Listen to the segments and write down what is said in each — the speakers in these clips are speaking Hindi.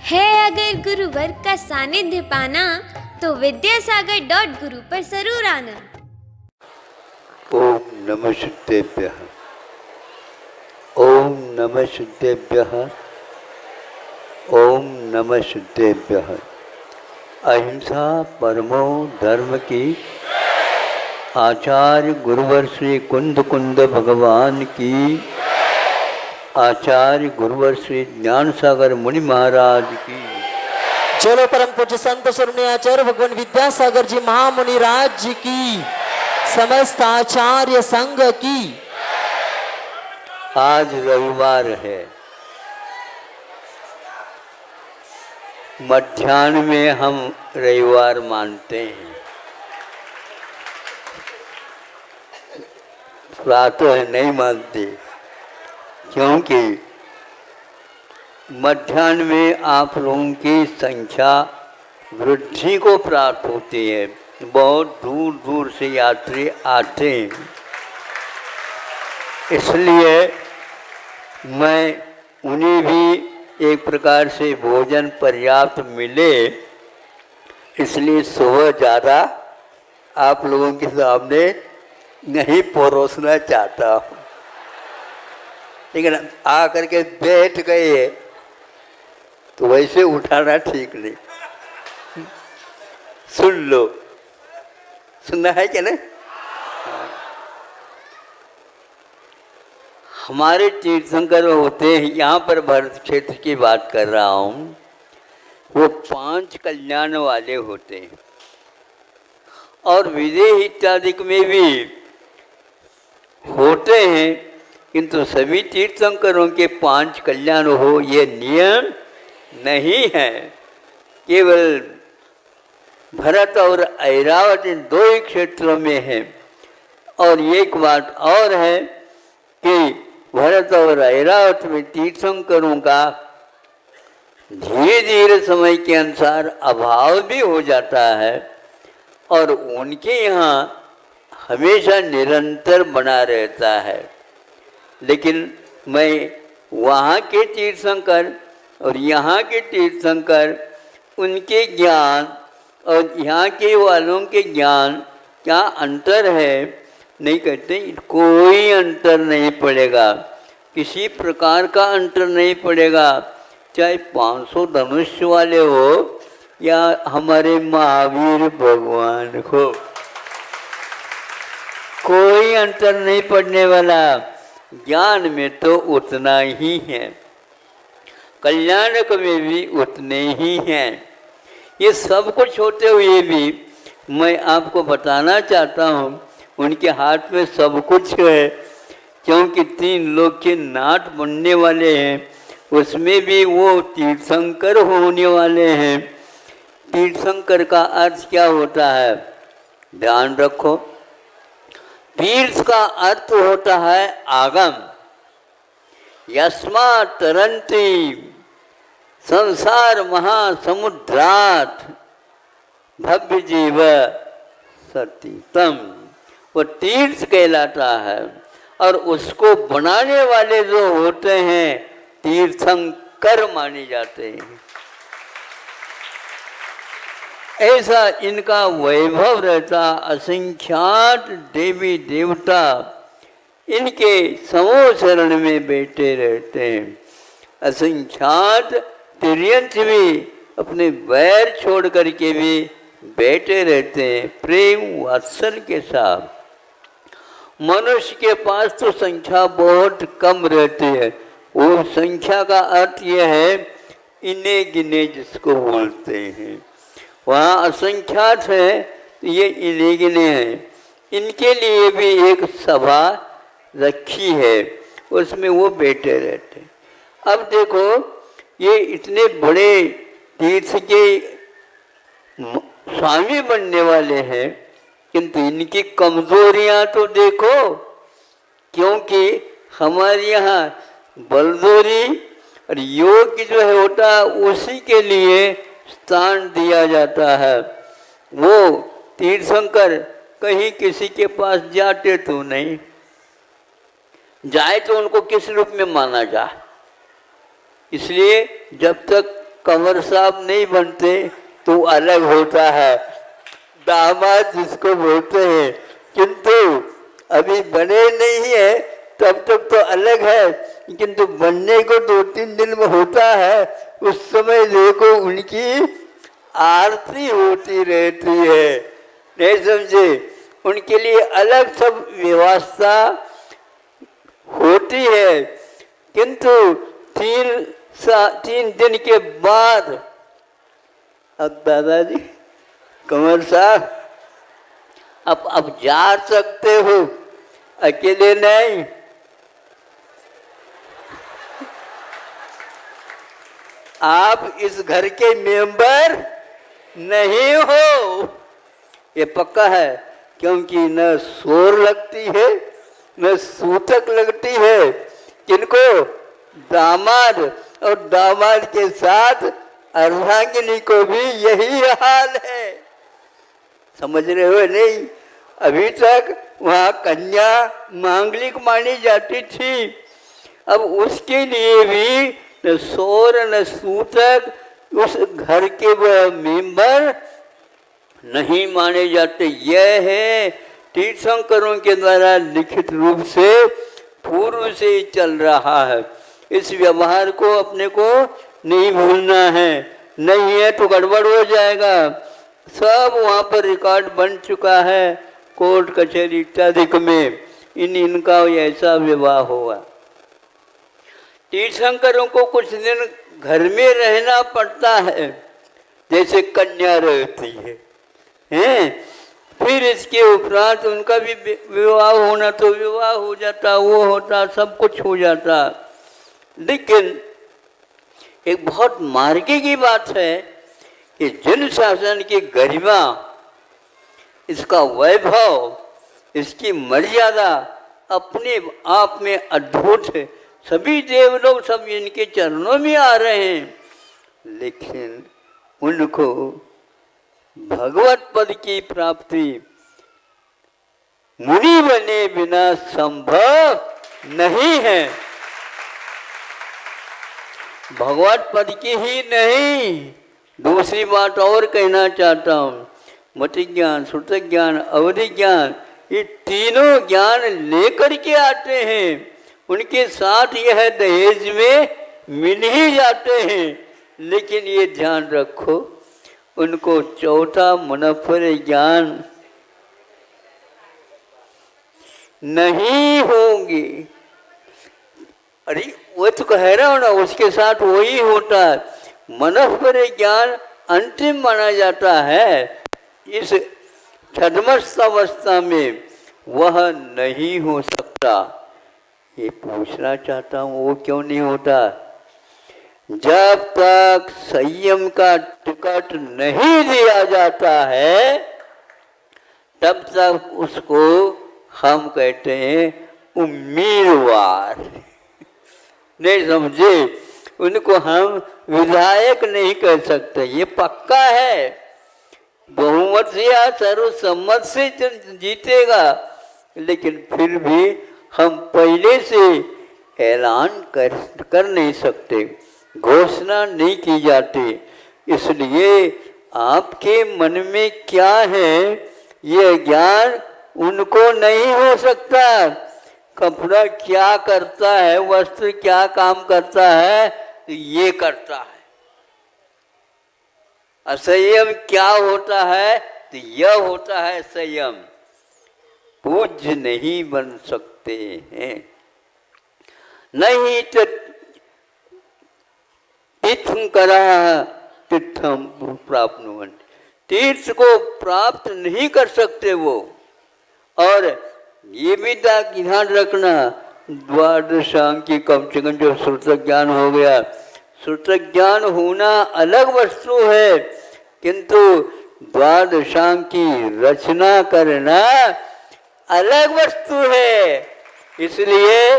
है अगर गुरुवर का सानिध्य पाना तो विद्यासागर.गुरु पर जरूर आना। ओम नमः शुद्धेभ्यः। ओम नमः शुद्धेभ्यः। ओम नमः शुद्धेभ्यः। अहिंसा परमो धर्म की। आचार्य गुरुवर श्री कुंद कुंद भगवान की। आचार्य गुरुवर श्री ज्ञान सागर मुनि महाराज की। चलो परम पूज्य संत शरणीय आचार्य भगवान विद्यासागर जी महामुनि राज जी की, समस्त आचार्य संघ की। आज रविवार है। मध्याह्न में हम रविवार मानते हैं, प्रातः नहीं मानते, क्योंकि मध्याह्न में आप लोगों की संख्या वृद्धि को प्राप्त होती है। बहुत दूर दूर से यात्री आते हैं, इसलिए मैं उन्हें भी एक प्रकार से भोजन पर्याप्त मिले, इसलिए सुबह ज़्यादा आप लोगों के सामने नहीं परोसना चाहता हूँ। लेकिन आ करके बैठ गए तो वैसे उठाना ठीक नहीं। सुन लो, सुनना है क्या नहीं? हमारे तीर्थंकर होते हैं, यहाँ पर भरत क्षेत्र की बात कर रहा हूँ, वो 5 कल्याण वाले होते हैं। और विदेह इत्यादि में भी होते हैं, किंतु सभी तीर्थंकरों के 5 कल्याण हो ये नियम नहीं है। केवल भरत और ऐरावत इन 2 ही क्षेत्रों में है। और एक बात और है कि भरत और ऐरावत में तीर्थंकरों का धीरे धीरे समय के अनुसार अभाव भी हो जाता है, और उनके यहाँ हमेशा निरंतर बना रहता है। लेकिन मैं वहाँ के तीर्थंकर और यहाँ के तीर्थंकर, उनके ज्ञान और यहाँ के वालों के ज्ञान क्या अंतर है नहीं कहते। कोई अंतर नहीं पड़ेगा, किसी प्रकार का अंतर नहीं पड़ेगा, चाहे 500 धनुष वाले हो या हमारे महावीर भगवान हो, कोई अंतर नहीं पड़ने वाला। ज्ञान में तो उतना ही है, कल्याणक में भी उतने ही हैं। ये सब कुछ होते हुए भी मैं आपको बताना चाहता हूँ, उनके हाथ में सब कुछ है, क्योंकि 3 लोग के नाट बनने वाले हैं, उसमें भी वो तीर्थंकर होने वाले हैं। तीर्थंकर का अर्थ क्या होता है, ध्यान रखो। तीर्थ का अर्थ होता है आगम। यस्मात् तरन्ति संसार महासमुद्रात् भव्य जीव सतीतम, वो तीर्थ कहलाता है। और उसको बनाने वाले जो होते हैं तीर्थंकर माने जाते हैं। ऐसा इनका वैभव रहता। असंख्यात देवी देवता इनके समूह शरण में बैठे रहते हैं। असंख्यात तिर्यंत भी अपने वैर छोड़ करके भी बैठे रहते हैं प्रेम वात्सल्य के साथ। मनुष्य के पास तो संख्या बहुत कम रहती है। वो संख्या का अर्थ यह है इन्हें गिने जिसको बोलते हैं। वहाँ असंख्यात है, ये इन्हें गिने हैं। इनके लिए भी एक सभा रखी है, उसमें वो बैठे रहते हैं। अब देखो, ये इतने बड़े तीर्थ के स्वामी बनने वाले हैं, किंतु इनकी कमजोरियां तो देखो। क्योंकि हमारे यहाँ बलजोरी और योग जो है होता है, उसी के लिए स्थान दिया जाता है। वो तीर्थंकर कहीं किसी के पास जाते तो नहीं, जाए तो उनको किस रूप में माना जाए। इसलिए जब तक कंवर साहब नहीं बनते तो अलग होता है, दामाद जिसको बोलते हैं, किंतु अभी बने नहीं है तब तक तो अलग है, किंतु बनने को 2-3 दिन में होता है, उस समय देखो उनकी आरती होती रहती है, नहीं समझे? उनके लिए अलग सब व्यवस्था होती है, किंतु 3 दिन के बाद अब दादाजी कंवर साहब अब जा सकते हो, अकेले नहीं। आप इस घर के मेंबर नहीं हो, ये पक्का है, क्योंकि न शोर लगती है न सूतक लगती है। किनको? दामाद, और दामाद के साथ अर्धांगिनी को भी यही हाल है, समझ रहे हो नहीं? अभी तक वहाँ कन्या मांगलिक मानी जाती थी, अब उसके लिए भी न शोर न सूतक उस घर के मेंबर नहीं माने जाते। यह है तीर्थंकरों के द्वारा लिखित रूप से पूर्व से ही चल रहा है। इस व्यवहार को अपने को नहीं भूलना है, नहीं है तो गड़बड़ हो जाएगा। सब वहाँ पर रिकॉर्ड बन चुका है, कोर्ट कचहरी इत्यादि में इनका ऐसा विवाह हुआ। तीर्थंकरों को कुछ दिन घर में रहना पड़ता है, जैसे कन्या रहती है, हैं? फिर इसके उपरांत उनका भी विवाह होना तो विवाह हो जाता, वो होता, सब कुछ हो जाता। लेकिन एक बहुत मार्गी की बात है कि जिन शासन की गरिमा, इसका वैभव, इसकी मर्यादा अपने आप में अद्भुत है। सभी देवलोग सब इनके चरणों में आ रहे हैं, लेकिन उनको भगवत पद की प्राप्ति मुनि बने बिना संभव नहीं है। भगवत पद की ही नहीं, दूसरी बात और कहना चाहता हूँ, मति ज्ञान, श्रुत ज्ञान, अवधि ज्ञान, ये तीनों ज्ञान लेकर के आते हैं, उनके साथ यह दहेज में मिल ही जाते हैं। लेकिन ये ध्यान रखो, उनको चौथा मुनफ्फर ज्ञान नहीं होंगे। अरे वो तो कह रहा हूँ ना, उसके साथ वही होता है। मुनफ्फर ज्ञान अंतिम माना जाता है, इस छद्मस्थ अवस्था में वह नहीं हो सकता। ये पूछना चाहता हूँ, वो क्यों नहीं होता? जब तक संयम का टिकट नहीं दिया जाता है, तब तक उसको हम कहते हैं उम्मीदवार, नहीं समझे? उनको हम विधायक नहीं कह सकते, ये पक्का है। बहुमत से या सर्वसम्मत से जीतेगा, लेकिन फिर भी हम पहले से ऐलान कर नहीं सकते, घोषणा नहीं की जाती। इसलिए आपके मन में क्या है, ये ज्ञान उनको नहीं हो सकता। कपड़ा क्या करता है, वस्त्र क्या काम करता है, तो ये करता है। असंयम क्या होता है, तो यह होता है संयम। पूज्य नहीं बन सकते हैं, नहीं तो तीर्थं करा तीर्थम प्राप्नुवन्, तीर्थ को प्राप्त नहीं कर सकते वो। और ये भी ध्यान रखना, द्वादशांग की कम से कम जो श्रुत ज्ञान हो गया, श्रुत ज्ञान होना अलग वस्तु है, किंतु द्वादशांग की रचना करना अलग वस्तु है। इसलिए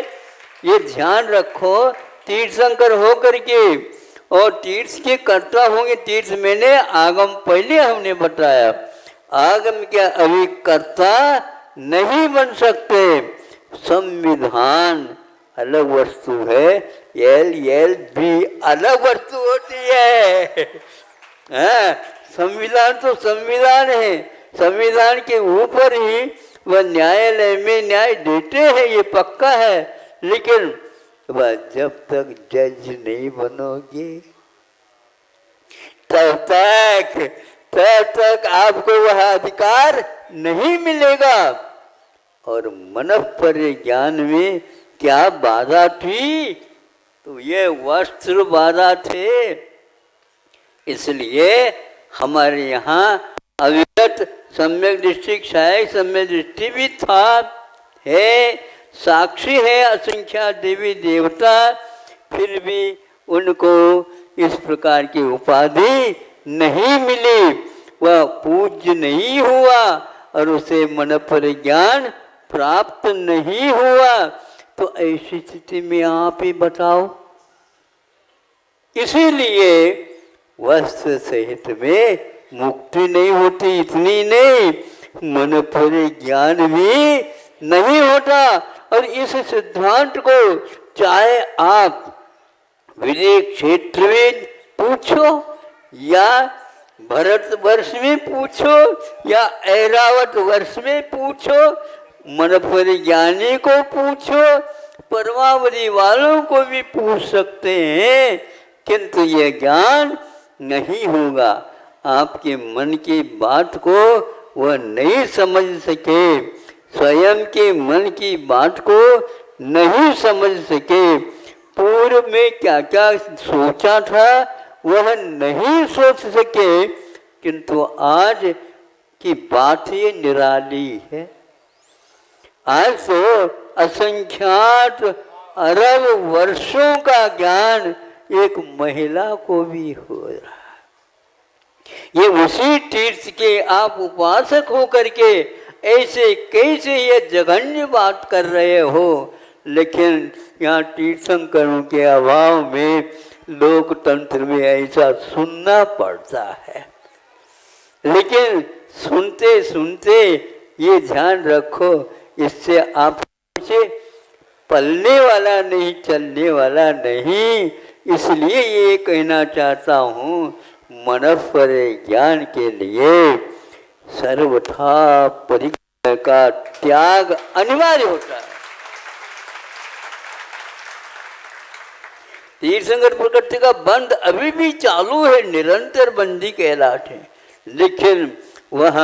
ये ध्यान रखो, तीर्थंकर हो करके और तीर्थ के कर्ता होंगे। तीर्थ मैंने आगम पहले हमने बताया, आगम क्या अभी कर्ता नहीं बन सकते। संविधान अलग वस्तु है, एल एल बी अलग वस्तु होती है। हाँ, संविधान तो संविधान है, संविधान के ऊपर ही वह न्यायालय में न्याय देते हैं, ये पक्का है। लेकिन वह जब तक जज नहीं बनोगे तब तक आपको वह अधिकार नहीं मिलेगा। और मन पर ज्ञान में क्या बाधा थी? तो ये वस्त्र बाधा थे। इसलिए हमारे यहाँ अविगत सम्यक दृष्टि, क्षायक सम्यक दृष्टि भी था, है, साक्षी है असंख्या देवी देवता, फिर भी उनको इस प्रकार की उपाधि नहीं मिली, वह पूज्य नहीं हुआ और उसे मन पर ज्ञान प्राप्त नहीं हुआ। तो ऐसी स्थिति में आप ही बताओ। इसीलिए वस्त्र सहित में मुक्ति नहीं होती, इतनी नहीं, मन पर ज्ञान भी नहीं होता। और इस सिद्धांत को चाहे आप विजय क्षेत्र में पूछो या भारतवर्ष में पूछो या ऐरावत वर्ष में पूछो, मन पर ज्ञानी को पूछो, परमावधि वालों को भी पूछ सकते हैं, किंतु ये ज्ञान नहीं होगा। आपके मन की बात को वह नहीं समझ सके, स्वयं के मन की बात को नहीं समझ सके, पूर्व में क्या क्या सोचा था वह नहीं सोच सके, किंतु आज की बात ये निराली है। आज तो असंख्यात अरब वर्षों का ज्ञान एक महिला को भी हो रहा है। ये उसी तीर्थ के आप उपासक हो करके ऐसे कैसे ये जघन्य बात कर रहे हो, लेकिन यहाँ तीर्थंकरों के अभाव में लोकतंत्र में ऐसा सुनना पड़ता है। लेकिन सुनते सुनते ये ध्यान रखो, इससे आप पलने वाला नहीं, चलने वाला नहीं। इसलिए ये कहना चाहता हूँ, मन पर ज्ञान के लिए सर्वथा परिग्रह का त्याग अनिवार्य होता है। तीर्थंकर प्रकृति का बंद अभी भी चालू है, निरंतर बंदी कहलाते हैं। लेकिन वह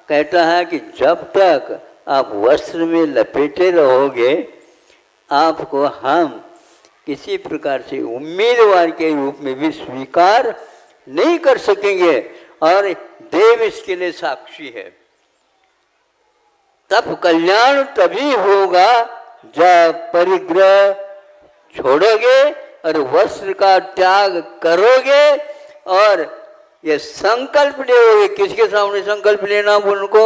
कहता है कि जब तक आप वस्त्र में लपेटे रहोगे, आपको हम किसी प्रकार से उम्मीदवार के रूप में भी स्वीकार नहीं कर सकेंगे। और देव इसके लिए साक्षी है। तब कल्याण तभी होगा जब परिग्रह छोड़ोगे और वस्त्र का त्याग करोगे और ये संकल्प लोगे। किसके सामने संकल्प लेना? उनको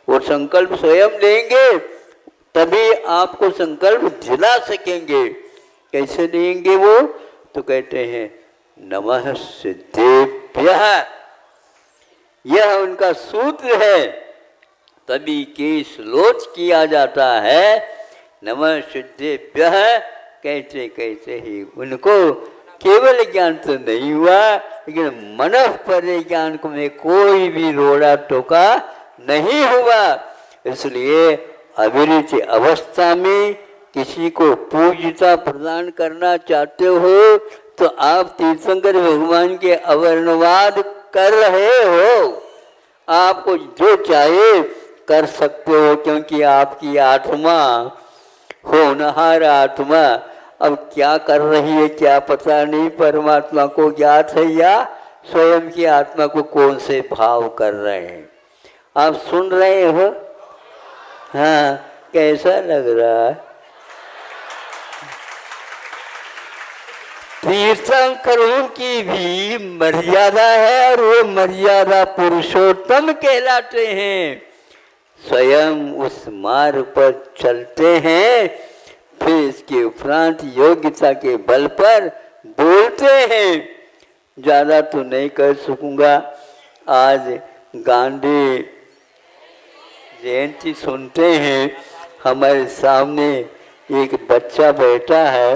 वो संकल्प स्वयं लेंगे, तभी आपको संकल्प दिला सकेंगे। कैसे देंगे वो? तो कहते हैं नमः सिद्धेभ्यः, यह उनका सूत्र है। तभी केश लोच किया जाता है। नमः सिद्धेभ्यः कहते कहते ही उनको केवल ज्ञान तो नहीं हुआ, लेकिन मन पर ज्ञान को में कोई भी रोड़ा टोका नहीं हुआ। इसलिए अभिरुचि अवस्था में किसी को पूज्यता प्रदान करना चाहते हो तो आप तीर्थंकर भगवान के अवर्णवाद कर रहे हो। आपको जो चाहे कर सकते हो, क्योंकि आपकी आत्मा होनहार आत्मा अब क्या कर रही है क्या पता नहीं। परमात्मा को ज्ञात है या स्वयं की आत्मा को कौन से भाव कर रहे हैं। आप सुन रहे हो? हाँ, कैसा लग रहा है? तीर्थंकरों की भी मर्यादा है और वो मर्यादा पुरुषोत्तम कहलाते हैं। स्वयं उस मार्ग पर चलते हैं, फिर इसके उपरांत योग्यता के बल पर बोलते हैं। ज़्यादा तो नहीं कर सकूँगा। आज गांधी जयंती सुनते हैं, हमारे सामने एक बच्चा बैठा है,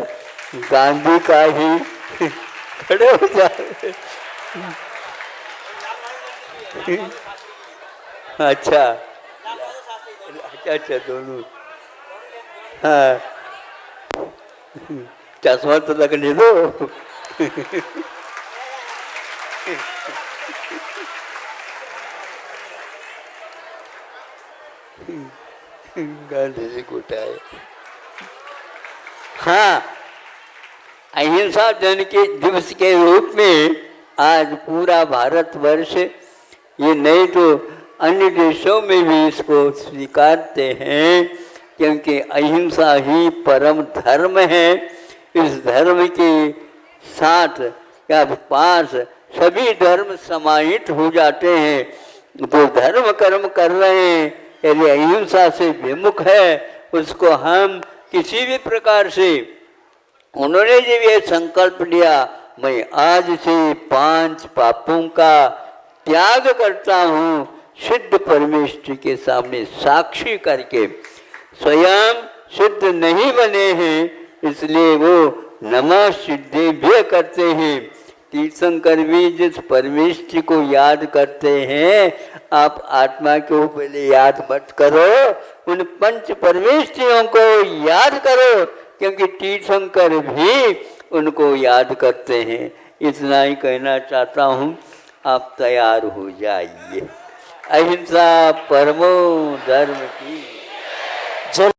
गांधी का ही खड़े हो जाए। अच्छा अच्छा अच्छा, दोनों। हाँ, चश्मा तो लगने दो। गांधी जी को उठाए। हाँ, अहिंसा जन के दिवस के रूप में आज पूरा भारतवर्ष, ये नहीं तो अन्य देशों में भी इसको स्वीकारते हैं, क्योंकि अहिंसा ही परम धर्म है। इस धर्म के साथ या पास सभी धर्म समाहित हो जाते हैं। जो धर्म कर्म कर रहे हैं यदि अहिंसा से विमुख है, उसको हम किसी भी प्रकार से, उन्होंने जब ये संकल्प लिया मैं आज से 5 पापों का त्याग करता हूँ, सिद्ध परमेश्वर के सामने साक्षी करके, स्वयं सिद्ध नहीं बने हैं इसलिए वो नमः सिद्धेभ्य करते हैं। तीर्थंकर भी जिस परमेश्वर को याद करते हैं, आप आत्मा को पहले याद मत करो, उन पंच परमेश्वरों को याद करो, क्योंकि तीर्थंकर भी उनको याद करते हैं। इतना ही कहना चाहता हूँ, आप तैयार हो जाइए। अहिंसा परमो धर्म की।